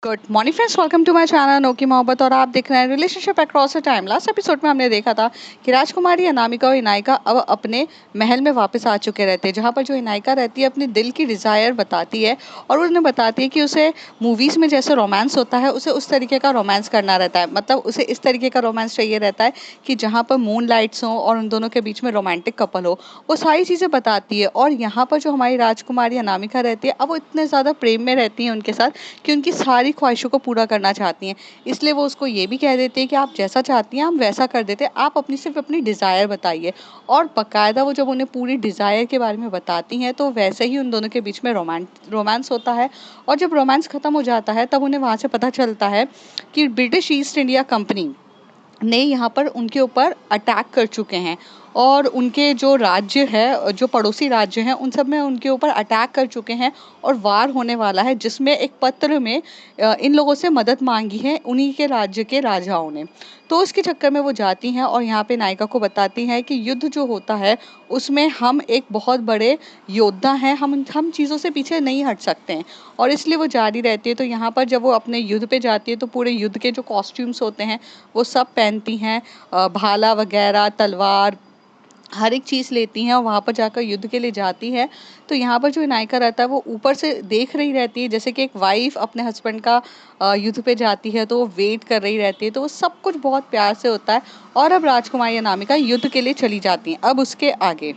Good morning friends, welcome to my channel नोकी मोहब्बत और आप देख रहे हैं relationship across the time. Last episode में हमने देखा था कि राजकुमारी अनामिका और इनायका अब अपने महल में वापस आ चुके रहते हैं, जहाँ पर जो इनायका रहती है अपनी दिल की डिज़ायर बताती है और वो उन्हें बताती है कि उसे मूवीज़ में जैसे रोमांस होता है उसे उस तरीके का रोमांस करना रहता है। मतलब उसे इस तरीके का रोमांस चाहिए रहता है कि जहाँ पर मून लाइट्स हों और उन दोनों के बीच में रोमांटिक कपल हो। वो सारी चीज़ें बताती है और यहाँ पर जो हमारी राजकुमारी अनामिका रहती है अब वो इतने ज़्यादा प्रेम में रहती हैं उनके साथ कि उनकी सारी ख्वाहिशों को पूरा करना चाहती हैं। इसलिए वो उसको ये भी कह देते हैं कि आप जैसा चाहती हैं हम वैसा कर देते हैं, आप सिर्फ़ अपनी डिज़ायर बताइए। और बाकायदा वो जब उन्हें पूरी डिज़ायर के बारे में बताती हैं तो वैसे ही उन दोनों के बीच में रोमांस होता है। और जब रोमांस ख़त्म हो जाता है तब उन्हें वहाँ से पता चलता है कि ब्रिटिश ईस्ट इंडिया कंपनी ने यहाँ पर उनके ऊपर अटैक कर चुके हैं और उनके जो राज्य है, जो पड़ोसी राज्य हैं, उन सब में उनके ऊपर अटैक कर चुके हैं और वार होने वाला है, जिसमें एक पत्र में इन लोगों से मदद मांगी है उन्हीं के राज्य के राजाओं ने। तो उसके चक्कर में वो जाती हैं और यहाँ पे नायिका को बताती हैं कि युद्ध जो होता है उसमें हम एक बहुत बड़े योद्धा हैं, हम चीज़ों से पीछे नहीं हट सकते हैं और इसलिए वो जारी रहती है। तो यहाँ पर जब वो अपने युद्ध पे जाती है तो पूरे युद्ध के जो कॉस्ट्यूम्स होते हैं वो सब पहनती हैं, भाला वगैरह, तलवार, हर एक चीज़ लेती हैं और वहाँ पर जाकर युद्ध के लिए जाती है। तो यहाँ पर जो नायिका रहता है वो ऊपर से देख रही रहती है, जैसे कि एक वाइफ़ अपने हस्बैंड का युद्ध पे जाती है तो वो वेट कर रही रहती है। तो वो सब कुछ बहुत प्यार से होता है और अब राजकुमारी अनामिका युद्ध के लिए चली जाती हैं। अब उसके आगे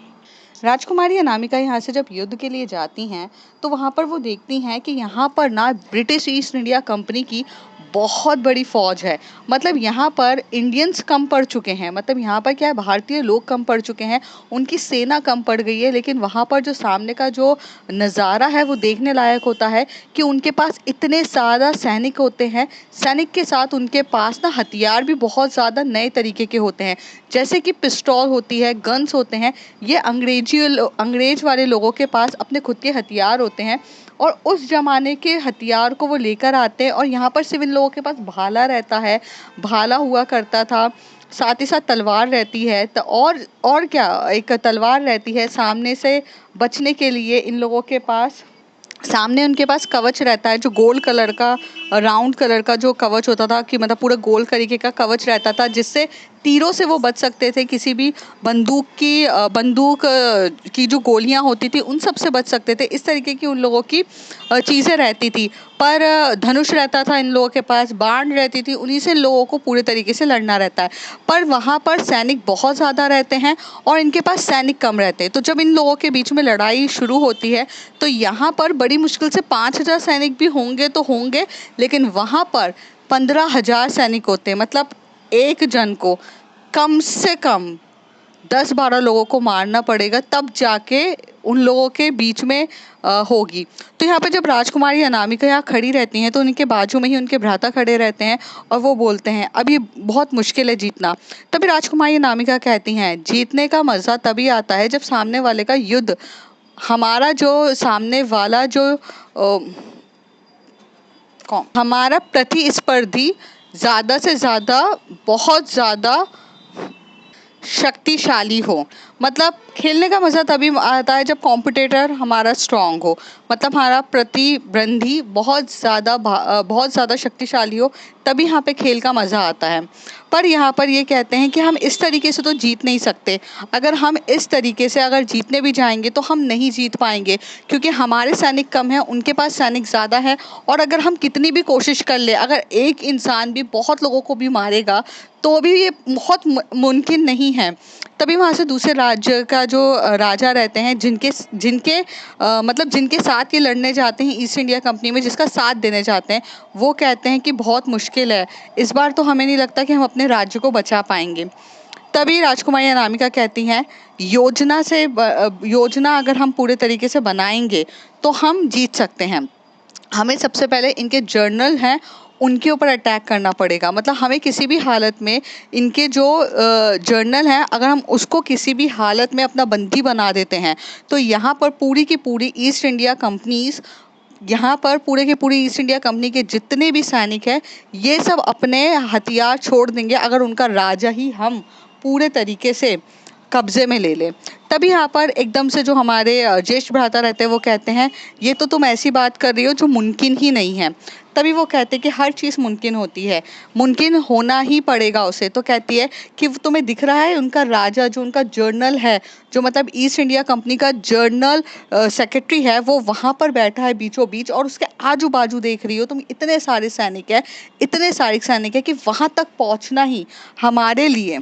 राजकुमारी अनामिका यहाँ से जब युद्ध के लिए जाती हैं तो वहाँ पर वो देखती हैं कि यहाँ पर ना ब्रिटिश ईस्ट इंडिया कंपनी की बहुत बड़ी फौज है। मतलब यहाँ पर इंडियंस कम पड़ चुके हैं, मतलब यहाँ पर क्या है, भारतीय लोग कम पड़ चुके हैं, उनकी सेना कम पड़ गई है। लेकिन वहाँ पर जो सामने का जो नज़ारा है वो देखने लायक होता है कि उनके पास इतने ज़्यादा सैनिक होते हैं। सैनिक के साथ उनके पास ना हथियार भी बहुत ज़्यादा नए तरीके के होते हैं, जैसे कि पिस्तौल होती है, गन्स होते हैं। ये अंग्रेज वाले लोगों के पास अपने खुद के हथियार होते हैं और उस ज़माने के हथियार को वो लेकर आते हैं। और यहाँ पर सिर्फ इन लोगों के पास भाला रहता है, भाला हुआ करता था, साथ ही साथ तलवार रहती है। तो और क्या, एक तलवार रहती है सामने से बचने के लिए इन लोगों के पास। सामने उनके पास कवच रहता है जो गोल्ड कलर का, राउंड कलर का जो कवच होता था, कि मतलब पूरा गोल तरीके का कवच रहता था जिससे तीरों से वो बच सकते थे, किसी भी बंदूक की जो गोलियां होती थी उन सब से बच सकते थे। इस तरीके की उन लोगों की चीज़ें रहती थी। पर धनुष रहता था इन लोगों के पास, बाण रहती थी, उन्हीं से लोगों को पूरे तरीके से लड़ना रहता है। पर वहाँ पर सैनिक बहुत ज़्यादा रहते हैं और इनके पास सैनिक कम रहते हैं। तो जब इन लोगों के बीच में लड़ाई शुरू होती है तो यहाँ पर बड़ी मुश्किल से 5,000 सैनिक भी होंगे तो होंगे, लेकिन वहाँ पर 15,000 सैनिक होते हैं। मतलब एक जन को कम से कम 10-12 लोगों को मारना पड़ेगा तब जाके उन लोगों के बीच में होगी। तो यहाँ पे जब राजकुमारी अनामिका यहाँ खड़ी रहती हैं तो उनके बाजू में ही उनके भ्राता खड़े रहते हैं और वो बोलते हैं अब ये बहुत मुश्किल है जीतना। तभी राजकुमारी अनामिका कहती हैं जीतने का मज़ा तभी आता है जब सामने वाले का युद्ध, हमारा जो सामने वाला जो हमारा प्रतिस्पर्धी ज़्यादा से ज़्यादा, बहुत ज़्यादा शक्तिशाली हो। मतलब खेलने का मज़ा तभी आता है जब कॉम्पिटिटर हमारा स्ट्रांग हो, मतलब हमारा प्रतिद्वंदी बहुत ज़्यादा शक्तिशाली हो, तभी यहाँ पे खेल का मज़ा आता है। पर यहाँ पर ये कहते हैं कि हम इस तरीके से तो जीत नहीं सकते। अगर हम इस तरीके से अगर जीतने भी जाएंगे तो हम नहीं जीत पाएंगे, क्योंकि हमारे सैनिक कम हैं, उनके पास सैनिक ज़्यादा है। और अगर हम कितनी भी कोशिश कर ले, अगर एक इंसान भी बहुत लोगों को भी मारेगा तो भी ये बहुत मुमकिन नहीं है। तभी वहाँ से दूसरे राज्य का जो राजा रहते हैं, जिनके जिनके मतलब जिनके साथ ये लड़ने जाते हैं ईस्ट इंडिया कंपनी में, जिसका साथ देने जाते हैं, वो कहते हैं कि बहुत मुश्किल है, इस बार तो हमें नहीं लगता कि हम अपने राज्य को बचा पाएंगे। तभी राजकुमारी अनामिका कहती हैं योजना अगर हम पूरे तरीके से बनाएंगे तो हम जीत सकते हैं। हमें सबसे पहले इनके जर्नल हैं उनके ऊपर अटैक करना पड़ेगा। मतलब हमें किसी भी हालत में इनके जो जर्नल हैं, अगर हम उसको किसी भी हालत में अपना बंदी बना देते हैं तो यहाँ पर पूरी की पूरी ईस्ट इंडिया कंपनीज, यहाँ पर पूरे के पूरी ईस्ट इंडिया कंपनी के जितने भी सैनिक हैं ये सब अपने हथियार छोड़ देंगे अगर उनका राजा ही हम पूरे तरीके से कब्जे में ले ले। तभी यहाँ पर एकदम से जो हमारे ज्येष्ठ भ्राता रहते हैं वो कहते हैं, ये तो तुम ऐसी बात कर रही हो जो मुमकिन ही नहीं है। तभी वो कहते हैं कि हर चीज़ मुमकिन होती है, मुमकिन होना ही पड़ेगा उसे। तो कहती है कि वो तुम्हें दिख रहा है उनका राजा, जो उनका जर्नल है, जो मतलब ईस्ट इंडिया कंपनी का जर्नल सेक्रेटरी है, वो वहाँ पर बैठा है बीचों बीच, और उसके आजू बाजू देख रही हो तुम, इतने सारे सैनिक है, इतने सारे सैनिक है कि वहाँ तक पहुँचना ही हमारे लिए।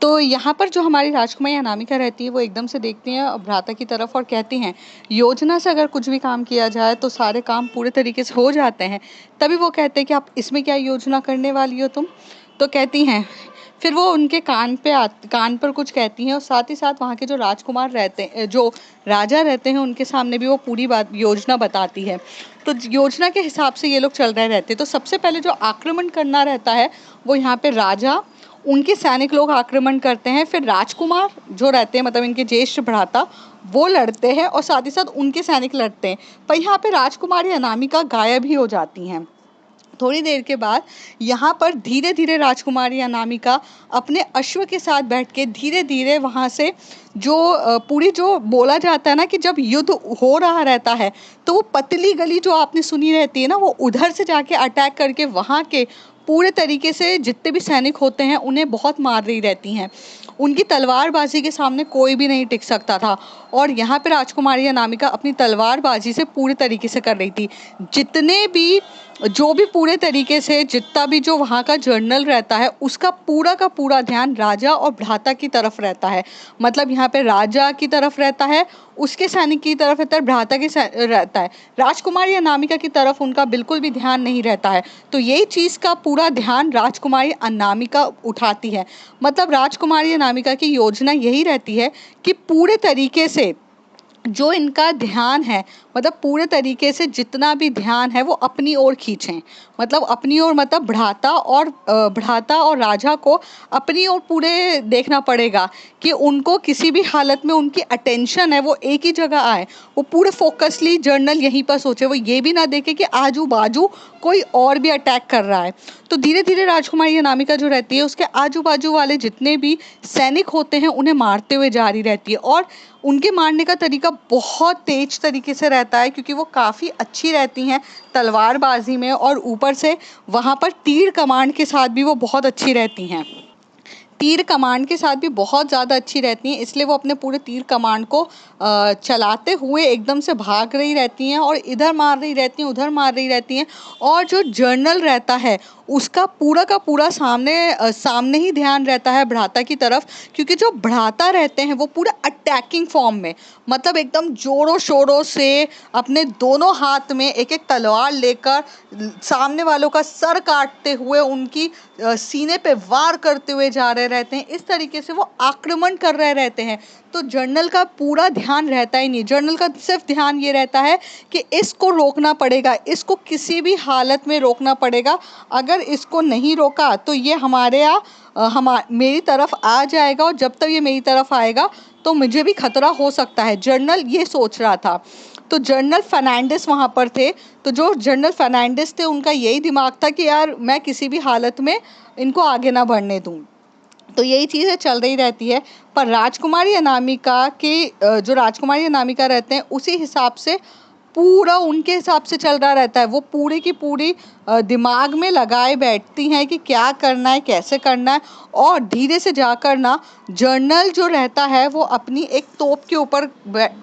तो यहाँ पर जो हमारी राजकुमारी अनामिका रहती है वो एकदम से देखती हैं भ्राता की तरफ और कहती हैं, योजना से अगर कुछ भी काम किया जाए तो सारे काम पूरे तरीके से हो जाते हैं। तभी वो कहते हैं कि आप इसमें क्या योजना करने वाली हो तुम? तो कहती हैं, फिर वो उनके कान पर कुछ कहती हैं, और साथ ही साथ वहाँ के जो राजकुमार रहते हैं, जो राजा रहते हैं, उनके सामने भी वो पूरी बात योजना बताती है। तो योजना के हिसाब से ये लोग चल रहे रहते हैं। तो सबसे पहले जो आक्रमण करना रहता है वो यहाँ पे राजा, उनके सैनिक लोग आक्रमण करते हैं। फिर राजकुमार जो रहते हैं, मतलब इनके ज्येष्ठ भ्राता, वो लड़ते हैं, और साथ ही साथ उनके सैनिक लड़ते हैं। पर यहाँ पे राजकुमारी अनामिका गायब ही हो जाती हैं। थोड़ी देर के बाद यहाँ पर धीरे धीरे राजकुमारी अनामिका अपने अश्व के साथ बैठ के धीरे धीरे वहाँ से जो पूरी जो बोला जाता है ना कि जब युद्ध हो रहा रहता है तो वो पतली गली जो आपने सुनी रहती है ना, वो उधर से जाके अटैक करके वहाँ के पूरे तरीके से जितने भी सैनिक होते हैं उन्हें बहुत मार रही रहती हैं। उनकी तलवारबाजी के सामने कोई भी नहीं टिक सकता था, और यहाँ पे राजकुमारी अनामिका अपनी तलवारबाजी से पूरे तरीके से कर रही थी। जितने भी जो भी पूरे तरीके से जितना भी जो वहाँ का जर्नल रहता है उसका पूरा का पूरा ध्यान राजा और भ्राता की तरफ रहता है। मतलब यहाँ पे राजा की तरफ रहता है, उसके सैनिक की तरफ रहता है, भ्राता की रहता है। राजकुमारी अनामिका की तरफ उनका बिल्कुल भी ध्यान नहीं रहता है। तो यही चीज़ का पूरा ध्यान राजकुमारी अनामिका उठाती है। मतलब राजकुमारी अनामिका की योजना यही रहती है कि पूरे तरीके से जो इनका ध्यान है, मतलब पूरे तरीके से जितना भी ध्यान है वो अपनी ओर खींचें। मतलब अपनी ओर, मतलब भ्राता और राजा को अपनी ओर पूरे देखना पड़ेगा कि उनको किसी भी हालत में उनकी अटेंशन है वो एक ही जगह आए, वो पूरे फोकसली जर्नल यहीं पर सोचे, वो ये भी ना देखे कि आजू बाजू कोई और भी अटैक कर रहा है। तो धीरे धीरे राजकुमारी अनामिका जो रहती है उसके आजू बाजू वाले जितने भी सैनिक होते हैं उन्हें मारते हुए जा रही रहती है, और उनके मारने का तरीका बहुत तेज तरीके से रहता है क्योंकि वो काफ़ी अच्छी रहती हैं तलवारबाजी में, और ऊपर से वहाँ पर तीर कमान के साथ भी वो बहुत अच्छी रहती हैं। तीर कमान के साथ भी बहुत ज़्यादा अच्छी रहती हैं, इसलिए वो अपने पूरे तीर कमान को चलाते हुए एकदम से भाग रही रहती हैं, और इधर मार रही रहती हैं, उधर मार रही रहती हैं। और जो जर्नल रहता है उसका पूरा का पूरा सामने ही ध्यान रहता है भ्राता की तरफ, क्योंकि जो भ्राता रहते हैं वो पूरा अटैकिंग फॉर्म में, मतलब एकदम जोरों शोरों से अपने दोनों हाथ में एक एक तलवार लेकर सामने वालों का सर काटते हुए उनकी सीने पे वार करते हुए जा रहे रहते हैं। इस तरीके से वो आक्रमण कर रहे रहते हैं। तो जर्नल का पूरा ध्यान रहता ही नहीं, जर्नल का सिर्फ ध्यान ये रहता है कि इसको रोकना पड़ेगा, इसको किसी भी हालत में रोकना पड़ेगा। अगर इसको नहीं रोका तो ये मेरी तरफ आ जाएगा, और जब तक ये मेरी तरफ आएगा तो मुझे भी खतरा हो सकता है। जर्नल ये सोच रहा था। तो जनरल फर्नांडिस वहाँ पर थे। तो जो जनरल फर्नांडिस थे उनका यही दिमाग था कि यार मैं किसी भी हालत में इनको आगे ना बढ़ने दूँ। तो यही चीज़ें चल रही रहती है। पर राजकुमारी अनामिका जो राजकुमारी अनामिका रहते हैं उसी हिसाब से पूरा उनके हिसाब से चल रहा रहता है। वो पूरी की पूरी दिमाग में लगाए बैठती हैं कि क्या करना है, कैसे करना है, और धीरे से जाकर ना जर्नल जो रहता है वो अपनी एक तोप के ऊपर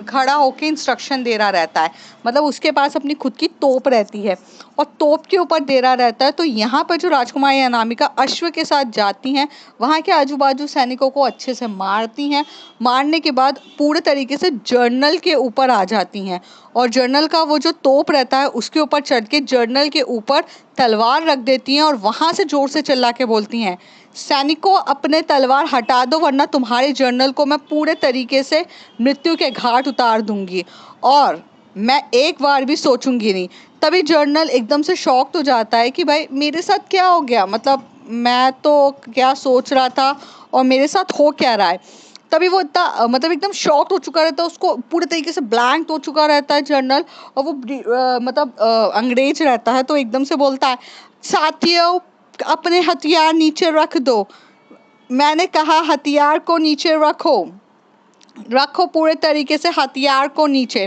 खड़ा होकर इंस्ट्रक्शन दे रहा रहता है। मतलब उसके पास अपनी खुद की तोप रहती है और तोप के ऊपर दे रहा रहता है। तो यहाँ पर जो राजकुमारी अनामिका अश्व के साथ जाती हैं, वहाँ के आजू बाजू सैनिकों को अच्छे से मारती हैं। मारने के बाद पूरे तरीके से जर्नल के ऊपर आ जाती हैं, और जर्नल का वो जो तोप रहता है उसके ऊपर चढ़ के जर्नल के ऊपर तलवार रख देती हैं, और वहाँ से ज़ोर से चिल्ला के बोलती हैं, सैनिकों अपने तलवार हटा दो वरना तुम्हारे जर्नल को मैं पूरे तरीके से मृत्यु के घाट उतार दूंगी, और मैं एक बार भी सोचूंगी नहीं। तभी जर्नल एकदम से शॉक्ड हो जाता है कि भाई मेरे साथ क्या हो गया, मतलब मैं तो क्या सोच रहा था और मेरे साथ हो क्या रहा है। तभी वो इतना मतलब एकदम शॉक्ड हो चुका रहता है, उसको पूरे तरीके से ब्लैंक हो चुका रहता है जर्नल। और वो अंग्रेज रहता है तो एकदम से बोलता है, साथियों अपने हथियार नीचे रख दो। मैंने कहा हथियार को नीचे रखो, रखो पूरे तरीके से हथियार को नीचे।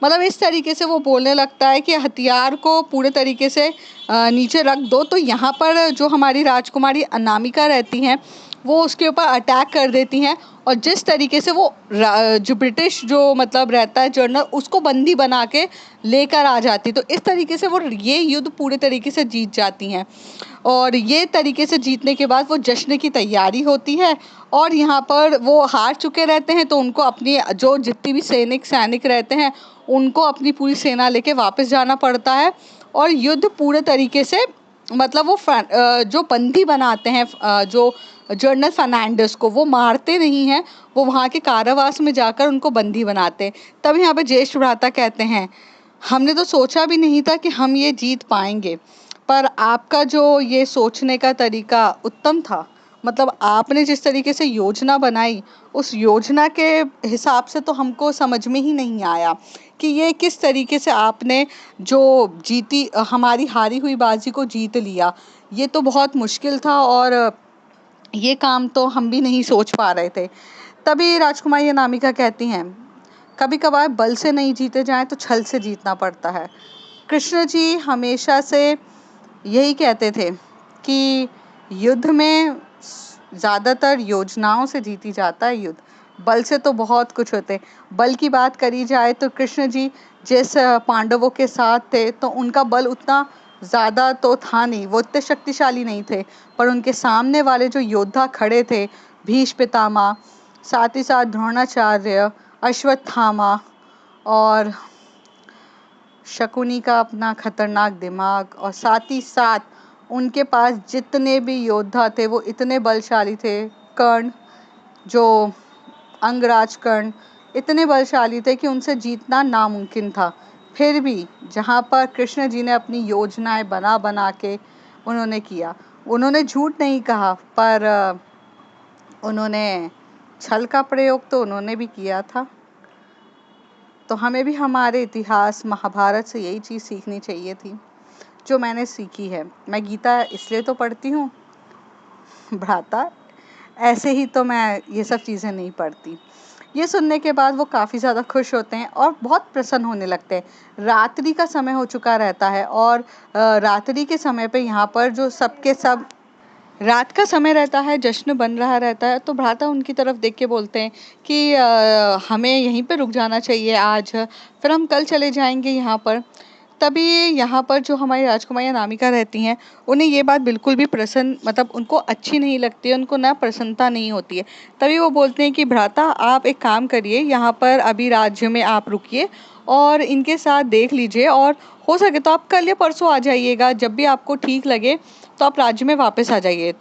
मतलब इस तरीके से वो बोलने लगता है कि हथियार को पूरे तरीके से नीचे रख दो। तो यहाँ पर जो हमारी राजकुमारी अनामिका रहती हैं वो उसके ऊपर अटैक कर देती हैं, और जिस तरीके से वो जो ब्रिटिश जो मतलब रहता है जनरल, उसको बंदी बना के लेकर आ जाती। तो इस तरीके से वो ये युद्ध पूरे तरीके से जीत जाती हैं। और ये तरीके से जीतने के बाद वो जश्न की तैयारी होती है, और यहाँ पर वो हार चुके रहते हैं तो उनको अपनी जो जितनी भी सैनिक रहते हैं उनको अपनी पूरी सेना लेके वापस जाना पड़ता है। और युद्ध पूरे तरीके से मतलब वो जो बंदी बनाते हैं जो जनरल फर्नांडिस को, वो मारते नहीं हैं, वो वहाँ के कारावास में जाकर उनको बंदी बनाते हैं। तब यहाँ पे ज्येष्ठ भ्राता कहते हैं, हमने तो सोचा भी नहीं था कि हम ये जीत पाएंगे, पर आपका जो ये सोचने का तरीका उत्तम था। मतलब आपने जिस तरीके से योजना बनाई, उस योजना के हिसाब से तो हमको समझ में ही नहीं आया कि ये किस तरीके से आपने जो जीती हमारी हारी हुई बाजी को जीत लिया। ये तो बहुत मुश्किल था, और ये काम तो हम भी नहीं सोच पा रहे थे। तभी राजकुमारी अनामिका कहती हैं, कभी कभार बल से नहीं जीते जाएं तो छल से जीतना पड़ता है। कृष्ण जी हमेशा से यही कहते थे कि युद्ध में ज़्यादातर योजनाओं से जीती जाता है युद्ध, बल से तो बहुत कुछ होते। बल की बात करी जाए तो कृष्ण जी जिस पांडवों के साथ थे तो उनका बल उतना ज़्यादा तो था नहीं, वो इतने शक्तिशाली नहीं थे, पर उनके सामने वाले जो योद्धा खड़े थे, भीष्म पितामह, साथ ही साथ द्रोणाचार्य, अश्वत्थामा और शकुनी का अपना खतरनाक दिमाग, और साथ ही साथ उनके पास जितने भी योद्धा थे वो इतने बलशाली थे। कर्ण, जो अंगराज कर्ण, इतने बलशाली थे कि उनसे जीतना नामुमकिन था। फिर भी जहाँ पर कृष्ण जी ने अपनी योजनाएं बना बना के उन्होंने किया, उन्होंने झूठ नहीं कहा, पर उन्होंने छल का प्रयोग तो उन्होंने भी किया था। तो हमें भी हमारे इतिहास महाभारत से यही चीज़ सीखनी चाहिए थी जो मैंने सीखी है। मैं गीता इसलिए तो पढ़ती हूँ भ्राता, ऐसे ही तो मैं ये सब चीज़ें नहीं पढ़ती। ये सुनने के बाद वो काफ़ी ज़्यादा खुश होते हैं और बहुत प्रसन्न होने लगते हैं। रात्रि का समय हो चुका रहता है, और रात्रि के समय पे यहाँ पर जो सबके सब रात का समय रहता है, जश्न बन रहा रहता है। तो भ्राता उनकी तरफ देख के बोलते हैं कि हमें यहीं पे रुक जाना चाहिए आज, फिर हम कल चले जाएंगे यहाँ पर। तभी यहाँ पर जो हमारी राजकुमारी अनामिका रहती हैं, उन्हें ये बात बिल्कुल भी प्रसन्न मतलब उनको अच्छी नहीं लगती है, उनको ना प्रसन्नता नहीं होती है। तभी वो बोलते हैं कि भ्राता आप एक काम करिए, यहाँ पर अभी राज्य में आप रुकिए और इनके साथ देख लीजिए, और हो सके तो आप कल या परसों आ जाइएगा, जब भी आपको ठीक लगे तो आप राज्य में वापस आ जाइए।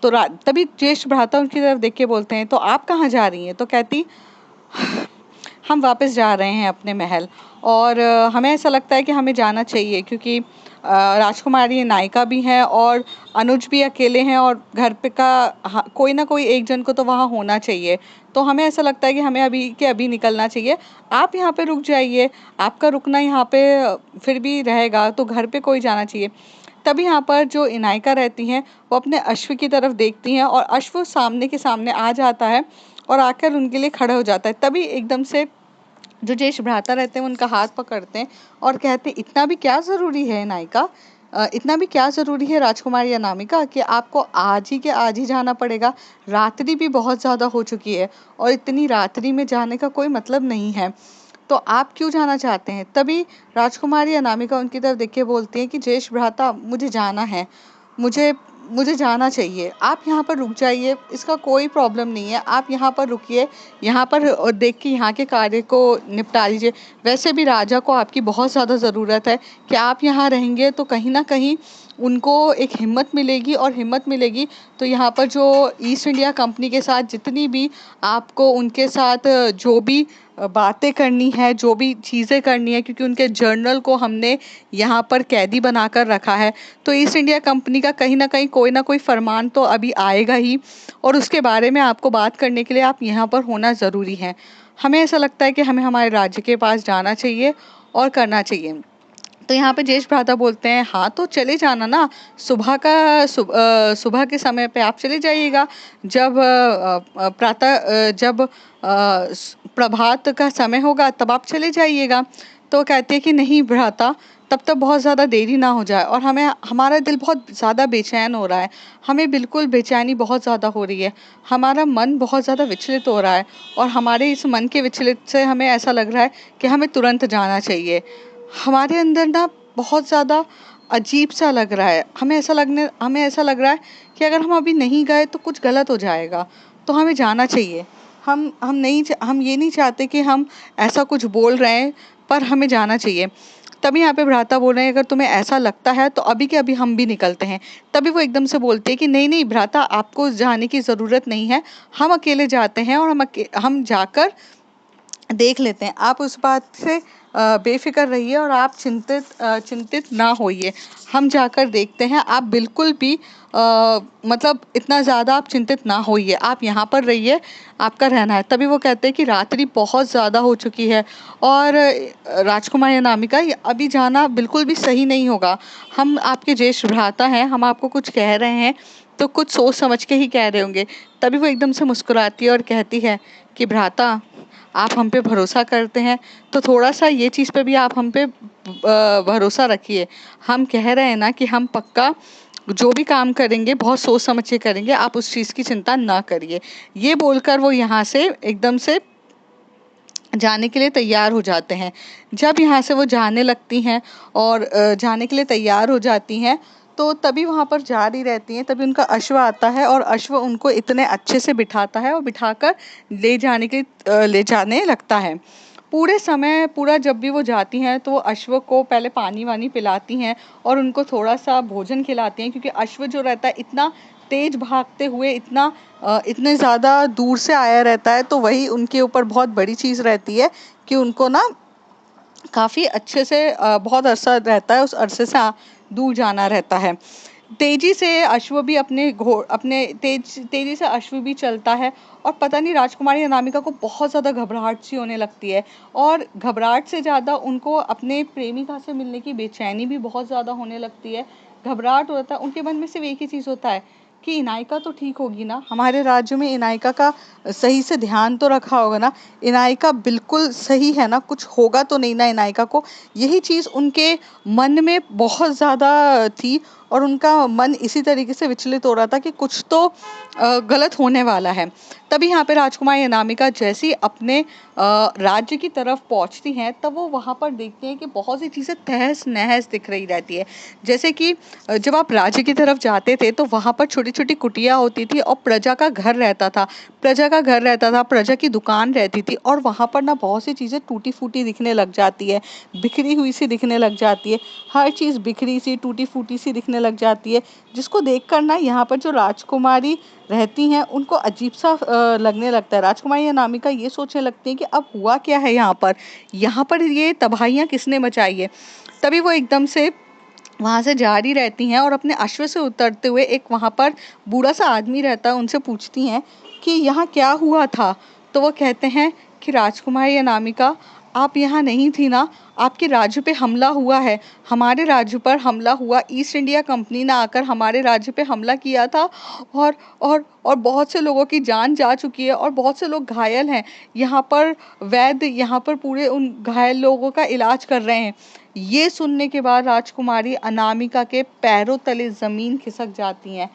तभी ज्येष्ठ भ्राता उनकी तरफ देख के बोलते हैं, तो आप कहाँ जा रही हैं? तो कहती, हम वापस जा रहे हैं अपने महल, और हमें ऐसा लगता है कि हमें जाना चाहिए, क्योंकि राजकुमारी नायिका भी हैं और अनुज भी अकेले हैं, और घर पे का कोई ना कोई एक जन को तो वहाँ होना चाहिए। तो हमें ऐसा लगता है कि हमें अभी के अभी निकलना चाहिए, आप यहाँ पे रुक जाइए, आपका रुकना यहाँ पे फिर भी रहेगा, तो घर पे कोई जाना चाहिए। तभी यहाँ पर जो इनायका रहती हैं वो अपने अश्व की तरफ देखती हैं, और अश्व सामने के सामने आ जाता है और आकर उनके लिए खड़ा हो जाता है। तभी एकदम से जो ज्येष्ठ भ्राता रहते हैं उनका हाथ पकड़ते हैं और कहते हैं, इतना भी क्या ज़रूरी है नायिका, इतना भी क्या ज़रूरी है राजकुमारी अनामिका कि आपको आज ही के आज ही जाना पड़ेगा? रात्रि भी बहुत ज़्यादा हो चुकी है, और इतनी रात्रि में जाने का कोई मतलब नहीं है, तो आप क्यों जाना चाहते हैं? तभी राजकुमारी अनामिका उनकी तरफ देख के बोलती हैं कि ज्येष्ठ भ्राता मुझे जाना है, मुझे मुझे जाना चाहिए, आप यहाँ पर रुक जाइए, इसका कोई प्रॉब्लम नहीं है, आप यहाँ पर रुकिए, यहाँ पर देख के यहाँ के कार्य को निपटा लीजिए। वैसे भी राजा को आपकी बहुत ज़्यादा ज़रूरत है कि आप यहाँ रहेंगे तो कहीं ना कहीं उनको एक हिम्मत मिलेगी, और हिम्मत मिलेगी तो यहाँ पर जो ईस्ट इंडिया कंपनी के साथ जितनी भी आपको उनके साथ जो भी बातें करनी है, जो भी चीज़ें करनी है, क्योंकि उनके जर्नल को हमने यहाँ पर कैदी बनाकर रखा है, तो ईस्ट इंडिया कंपनी का कहीं ना कोई फरमान तो अभी आएगा ही, और उसके बारे में आपको बात करने के लिए आप यहाँ पर होना ज़रूरी है। हमें ऐसा लगता है कि हमें हमारे राज्य के पास जाना चाहिए और करना चाहिए। तो यहाँ पे जेष्ठ भ्राता बोलते हैं, हाँ तो चले जाना ना, सुबह के समय पे आप चले जाइएगा, जब प्रभात का समय होगा तब आप चले जाइएगा। तो कहते हैं कि नहीं भ्राता, तब तक बहुत ज़्यादा देरी ना हो जाए, और हमारा दिल बहुत ज़्यादा बेचैन हो रहा है, हमें बिल्कुल बेचैनी बहुत ज़्यादा हो रही है, हमारा मन बहुत ज़्यादा विचलित हो रहा है, और हमारे इस मन के विचलित से हमें ऐसा लग रहा है कि हमें तुरंत जाना चाहिए। हमारे अंदर ना बहुत ज़्यादा अजीब सा लग रहा है, हमें ऐसा लग रहा है कि अगर हम अभी नहीं गए तो कुछ गलत हो जाएगा, तो हमें जाना चाहिए। हम ये नहीं चाहते कि हम ऐसा कुछ बोल रहे हैं, पर हमें जाना चाहिए। तभी यहाँ पे भ्राता बोल रहे हैं, अगर तुम्हें ऐसा लगता है तो अभी के अभी हम भी निकलते हैं। तभी वो एकदम से बोलते हैं कि नहीं नहीं भ्राता, आपको जाने की ज़रूरत नहीं है, हम अकेले जाते हैं, और हम जाकर देख लेते हैं। आप उस बात से बेफ़िक्र रहिए, और आप चिंतित ना होइए। हम जाकर देखते हैं, आप बिल्कुल भी मतलब इतना ज़्यादा आप चिंतित ना होइए, आप यहाँ पर रहिए, आपका रहना है। तभी वो कहते हैं कि रात्रि बहुत ज़्यादा हो चुकी है, और राजकुमार या अनामिका, अभी जाना बिल्कुल भी सही नहीं होगा। हम आपके ज्येष्ठ भ्राता हैं, हम आपको कुछ कह रहे हैं तो कुछ सोच समझ के ही कह रहे होंगे। तभी वो एकदम से मुस्कुराती है और कहती है कि भ्राता, आप हम पे भरोसा करते हैं, तो थोड़ा-सा ये चीज़ पे भी आप हम पे भरोसा रखिए। हम कह रहे हैं ना कि हम पक्का जो भी काम करेंगे बहुत सोच समझ के करेंगे, आप उस चीज़ की चिंता ना करिए। ये बोलकर वो यहाँ से एकदम से जाने के लिए तैयार हो जाते हैं। जब यहाँ से वो जाने लगती हैं और जाने के लिए तैयार हो जाती हैं, तो तभी वहाँ पर जा रही रहती हैं, तभी उनका अश्व आता है, और अश्व उनको इतने अच्छे से बिठाता है और बिठाकर ले जाने लगता है। पूरा जब भी वो जाती हैं तो वो अश्व को पहले पानी-वानी पिलाती हैं, और उनको थोड़ा-सा भोजन खिलाती हैं, क्योंकि अश्व जो रहता है इतना तेज़ भागते हुए, इतने ज़्यादा दूर से आया रहता है, तो वही उनके ऊपर बहुत बड़ी चीज़ रहती है कि उनको ना काफ़ी अच्छे से बहुत अरसा रहता है, उस अरसे से दूर जाना रहता है। तेज़ी से अश्व भी तेज़ी से अश्व भी चलता है, और पता नहीं राजकुमारी अनामिका को बहुत ज़्यादा घबराहट सी होने लगती है, और घबराहट से ज़्यादा उनको अपने प्रेमिका से मिलने की बेचैनी भी बहुत ज़्यादा होने लगती है। घबराहट होता है, उनके मन में सिर्फ़ एक ही चीज़ होता है कि इनायका तो ठीक होगी ना? हमारे राज्य में इनायका का सही से ध्यान तो रखा होगा ना? इनायका बिल्कुल सही है ना? कुछ होगा तो नहीं ना इनायका को? यही चीज़ उनके मन में बहुत ज़्यादा थी, और उनका मन इसी तरीके से विचलित हो रहा था कि कुछ तो गलत होने वाला है। तभी यहाँ पे राजकुमारी अनामिका जैसे ही अपने राज्य की तरफ पहुँचती हैं, तब वो वहाँ पर देखती हैं कि बहुत सी चीज़ें तहस-नहस दिख रही रहती है। जैसे कि जब आप राज्य की तरफ जाते थे तो वहाँ पर छोटी-छोटी कुटिया होती थी, और प्रजा की दुकान रहती थी, और वहाँ पर ना बहुत सी चीज़ें टूटी-फूटी दिखने लग जाती है, बिखरी हुई सी दिखने लग जाती है। हर चीज़ बिखरी सी, टूटी-फूटी सी दिखने लग जाती है, जिसको देखकर ना यहाँ पर जो राजकुमारी रहती हैं, उनको अजीब-सा लगने लगता है। राजकुमारी अनामिका ये सोचने लगती हैं कि अब हुआ क्या है यहाँ पर? यहाँ पर ये तबाहियाँ किसने मचाई है? तभी वो एकदम से वहाँ से जा रही रहती हैं, और अपने अश्व से उतरते हुए एक वहाँ पर बूढ़ा-सा आदमी रहता है, उनसे पूछती हैं कि यहाँ क्या हुआ था? तो वो कहते हैं कि राजकुमारी अनामिका, आप यहाँ नहीं थी ना? आपके राज्य पे हमला हुआ है। हमारे राज्य पर हमला हुआ, ईस्ट इंडिया कंपनी ने आकर हमारे राज्य पे हमला किया था, और बहुत से लोगों की जान जा चुकी है, और बहुत से लोग घायल हैं। यहाँ पर पूरे उन घायल लोगों का इलाज कर रहे हैं। ये सुनने के बाद राजकुमारी अनामिका के पैरों तले ज़मीन खिसक जाती हैं।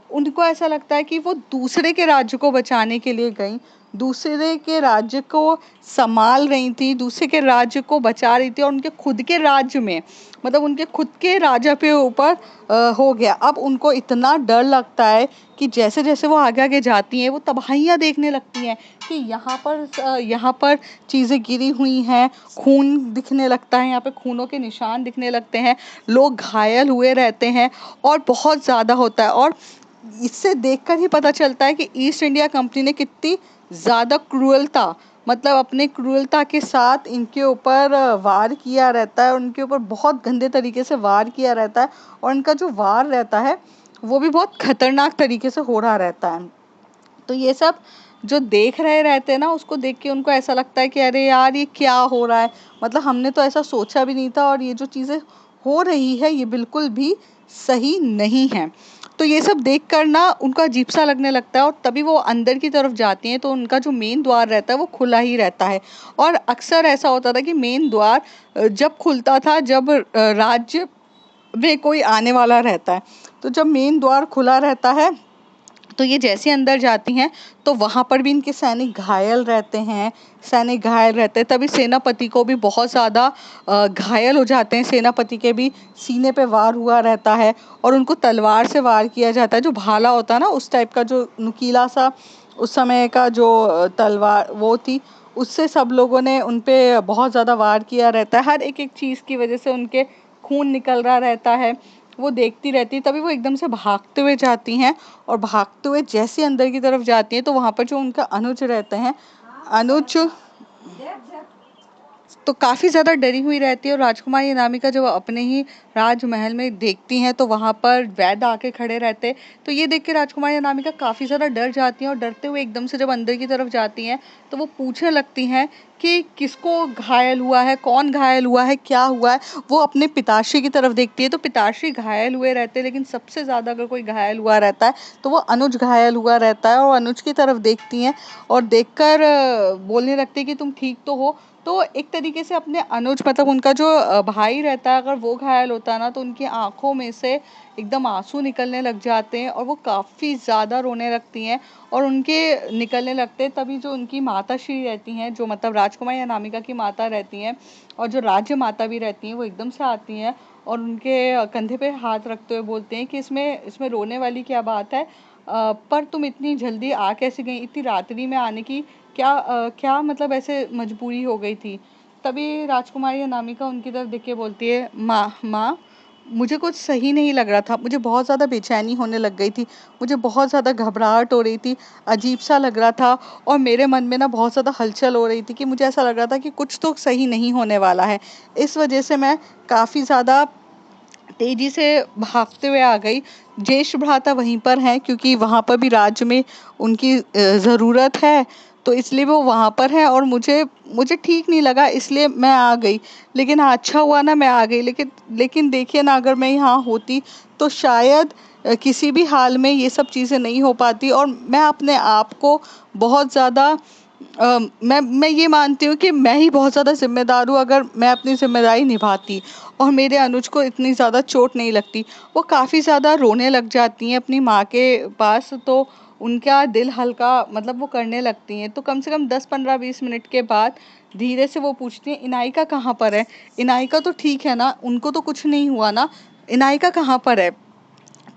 उनको ऐसा लगता है कि वो दूसरे के राज्य को बचाने के लिए गईं, दूसरे के राज्य को सँभाल रही थीं, दूसरे के राज्य को बचा रही थीं, और उनके खुद के राज्य में, मतलब उनके खुद के राजा पे ऊपर हो गया। अब उनको इतना डर लगता है कि जैसे-जैसे वो आगे-आगे जाती हैं, वो तबाहियाँ देखने लगती हैं कि यहाँ पर चीज़ें गिरी हुई हैं, खून दिखने लगता है, यहाँ पे खूनों के निशान दिखने लगते हैं, लोग घायल हुए रहते हैं, और बहुत ज़्यादा होता है। और इससे देखकर ही पता चलता है कि ईस्ट इंडिया कंपनी ने कितनी ज़्यादा अपने क्रूरता के साथ इनके ऊपर वार किया रहता है, उनके ऊपर बहुत गंदे तरीके से वार किया रहता है, और उनका जो वार रहता है वो भी बहुत खतरनाक तरीके से हो रहा रहता है। तो ये सब जो देख रहे रहते हैं ना, उसको देख के उनको ऐसा लगता है कि अरे यार ये क्या हो रहा है, मतलब हमने तो ऐसा सोचा भी नहीं था और ये जो चीज़ें हो रही है ये बिल्कुल भी सही नहीं है। तो ये सब देख कर ना उनको अजीब सा लगने लगता है और तभी वो अंदर की तरफ जाती हैं, तो उनका जो मेन द्वार रहता है वो खुला ही रहता है। और अक्सर ऐसा होता था कि मेन द्वार जब खुलता था जब राज्य में कोई आने वाला रहता है। तो जब मेन द्वार खुला रहता है तो ये जैसे अंदर जाती हैं तो वहाँ पर भी इनके सैनिक घायल रहते हैं, सैनिक घायल रहते हैं। तभी सेनापति को भी बहुत ज़्यादा घायल हो जाते हैं, सेनापति के भी सीने पे वार हुआ रहता है और उनको तलवार से वार किया जाता है, जो भाला होता है ना उस टाइप का, जो नुकीला सा उस समय का जो तलवार वो थी, उससे सब लोगों ने उन पे बहुत ज़्यादा वार किया रहता है। हर एक एक चीज़ की वजह से उनके खून निकल रहा रहता है। वो देखती रहती है, तभी वो एकदम से भागते हुए जाती हैं और भागते हुए जैसे अंदर की तरफ जाती हैं तो वहाँ पर जो उनका अनुज रहते हैं, अनुज तो काफ़ी ज़्यादा डरी हुई रहती है। और राजकुमारी अनामिका जब अपने ही राजमहल में देखती हैं तो वहाँ पर वैद्य आके खड़े रहते हैं। तो ये देख के राजकुमारी अनामिका काफ़ी ज़्यादा डर जाती हैं और डरते हुए एकदम से जब अंदर की तरफ जाती हैं तो वो पूछने लगती हैं कि किसको घायल हुआ है, कौन घायल हुआ है, क्या हुआ है। वो अपने पिताश्री की तरफ देखती है तो पिताश्री घायल हुए रहते हैं, लेकिन सबसे ज़्यादा अगर कोई घायल हुआ रहता है तो वो अनुज घायल हुआ रहता है। और अनुज की तरफ देखती हैं और देखकर बोलने लगती है कि तुम ठीक तो हो। तो एक तरीके से अपने अनुज मतलब उनका जो भाई रहता है, अगर वो घायल होता है ना तो उनकी आंखों में से एकदम आंसू निकलने लग जाते हैं और वो काफ़ी ज़्यादा रोने लगती हैं और उनके निकलने लगते हैं। तभी जो उनकी माता श्री रहती हैं, जो मतलब राजकुमारी अनामिका की माता रहती हैं और जो राज्य माता भी रहती हैं, वो एकदम से आती हैं और उनके कंधे पे हाथ रखते हुए बोलते हैं कि इसमें इसमें रोने वाली क्या बात है, पर तुम इतनी जल्दी आ कैसे गई, इतनी रात्रि में आने की क्या मतलब ऐसे मजबूरी हो गई थी। तभी राजकुमारी अनामिका उनकी तरफ देख के बोलती है, माँ माँ मुझे कुछ सही नहीं लग रहा था, मुझे बहुत ज़्यादा बेचैनी होने लग गई थी, मुझे बहुत ज़्यादा घबराहट हो रही थी, अजीब सा लग रहा था और मेरे मन में ना बहुत ज़्यादा हलचल हो रही थी कि मुझे ऐसा लग रहा था कि कुछ तो सही नहीं होने वाला है। इस वजह से मैं काफ़ी ज़्यादा तेजी से भागते हुए आ गई। ज्येष्ठ भ्राता वहीं पर हैं क्योंकि वहाँ पर भी राज्य में उनकी ज़रूरत है, तो इसलिए वो वहाँ पर हैं और मुझे मुझे ठीक नहीं लगा, इसलिए मैं आ गई। लेकिन हाँ, अच्छा हुआ ना मैं आ गई, लेकिन लेकिन देखिए ना, अगर मैं यहाँ होती तो शायद किसी भी हाल में ये सब चीज़ें नहीं हो पाती और मैं अपने आप को बहुत ज़्यादा मैं ये मानती हूँ कि मैं ही बहुत ज़्यादा ज़िम्मेदार हूँ अगर मैं अपनी ज़िम्मेदारी निभाती और मेरे अनुज को इतनी ज़्यादा चोट नहीं लगती। वो काफ़ी ज़्यादा रोने लग जाती हैं अपनी माँ के पास, तो उनका दिल हल्का मतलब वो करने लगती हैं। तो कम से कम 10-15-20 मिनट के बाद धीरे से वो पूछती हैं, इनायका कहाँ पर है? इनायका तो ठीक है ना? उनको तो कुछ नहीं हुआ ना? इनायका कहाँ पर है?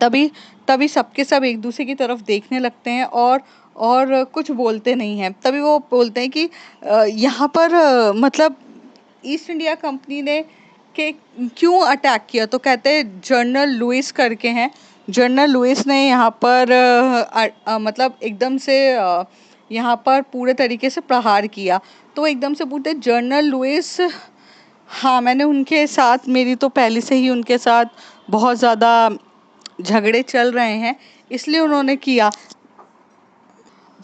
तभी तभी सबके सब एक दूसरे की तरफ देखने लगते हैं और कुछ बोलते नहीं हैं। तभी वो बोलते हैं कि यहाँ पर मतलब ईस्ट इंडिया कंपनी ने के क्यों अटैक किया? तो कहते हैं जनरल लुइस करके हैं, जनरल लुइस ने यहाँ पर मतलब एकदम से यहाँ पर पूरे तरीके से प्रहार किया। तो एकदम से पूछते जनरल लुइस, हाँ मैंने उनके साथ, मेरी तो पहले से ही उनके साथ बहुत ज़्यादा झगड़े चल रहे हैं, इसलिए उन्होंने किया।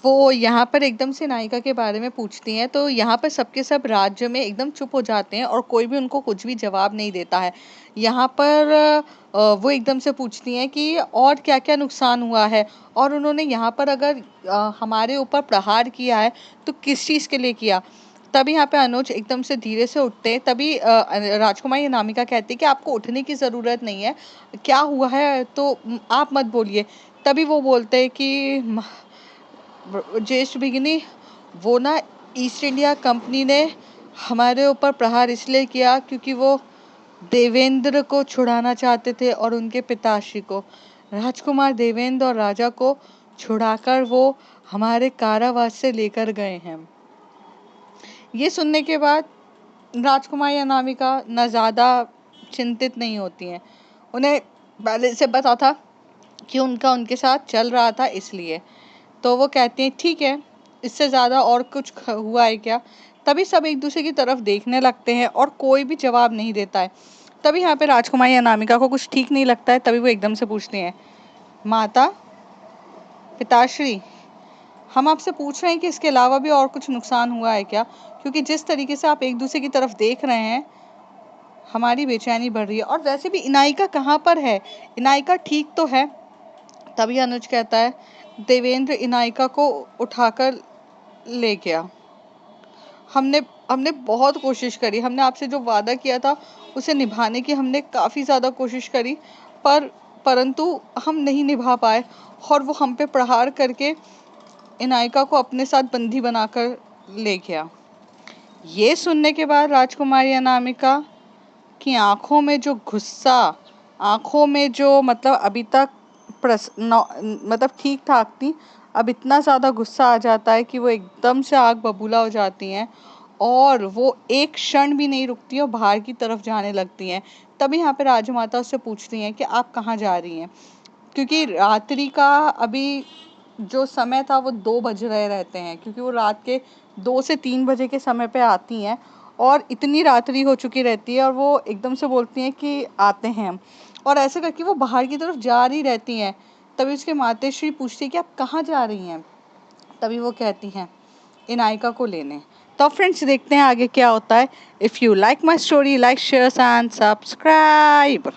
वो यहाँ पर एकदम से नायिका के बारे में पूछती हैं तो यहाँ पर सबके सब राज्य में एकदम चुप हो जाते हैं और कोई भी उनको कुछ भी जवाब नहीं देता है। यहाँ पर वो एकदम से पूछती हैं कि और क्या क्या नुकसान हुआ है और उन्होंने यहाँ पर अगर हमारे ऊपर प्रहार किया है तो किस चीज़ के लिए किया। तभी यहाँ पे अनुज एकदम से धीरे से उठते हैं। तभी राजकुमारी अनामिका कहती है कि आपको उठने की ज़रूरत नहीं है, क्या हुआ है तो आप मत बोलिए। तभी वो बोलते हैं कि ज्येष्ठ भगिनी, वो ना ईस्ट इंडिया कंपनी ने हमारे ऊपर प्रहार इसलिए किया क्योंकि वो देवेंद्र को छुड़ाना चाहते थे और उनके पिताश्री को, राजकुमार देवेंद्र और राजा को छुड़ाकर वो हमारे कारावास से लेकर गए हैं। ये सुनने के बाद राजकुमारी अनामिका न ज़्यादा चिंतित नहीं होती हैं। उन्हें पहले से पता था कि उनका उनके साथ चल रहा था, इसलिए तो वो कहती हैं ठीक है, इससे ज़्यादा और कुछ हुआ है क्या। तभी सब एक दूसरे की तरफ देखने लगते हैं और कोई भी जवाब नहीं देता है। तभी यहाँ पे राजकुमारी अनामिका को कुछ ठीक नहीं लगता है। तभी वो एकदम से पूछती हैं, माता, पिताश्री, हम आपसे पूछ रहे हैं कि इसके अलावा भी और कुछ नुकसान हुआ है क्या, क्योंकि जिस तरीके से आप एक दूसरे की तरफ देख रहे हैं हमारी बेचैनी बढ़ रही है। और वैसे भी इनायका कहाँ पर है, इनायका ठीक तो है। तभी अनुज कहता है देवेंद्र इनायका को उठाकर ले गया। हमने हमने बहुत कोशिश करी, हमने आपसे जो वादा किया था उसे निभाने की हमने काफ़ी ज़्यादा कोशिश करी, परंतु हम नहीं निभा पाए और वो हम पे प्रहार करके इनायका को अपने साथ बंदी बनाकर ले गया। ये सुनने के बाद राजकुमारी अनामिका की आंखों में जो गुस्सा, आंखों में जो मतलब अभी तक मतलब ठीक ठाक थी, अब इतना ज़्यादा गुस्सा आ जाता है कि वो एकदम से आग बबूला हो जाती हैं और वो एक क्षण भी नहीं रुकती और बाहर की तरफ जाने लगती हैं। तभी यहाँ पे राजमाता उससे पूछती हैं कि आप कहाँ जा रही हैं, क्योंकि रात्रि का अभी जो समय था वो 2 बज रहे रहते हैं, क्योंकि वो रात के 2 से 3 बजे के समय पे आती हैं और इतनी रात्रि हो चुकी रहती है और वो एकदम से बोलती हैं कि आते हैं हम, और ऐसे करके वो बाहर की तरफ जा रही रहती हैं। तभी उसके मातेश्री पूछती है कि आप कहाँ जा रही हैं, तभी वो कहती हैं इनायका को लेने। तो फ्रेंड्स देखते हैं आगे क्या होता है। If you like my story, like share and subscribe.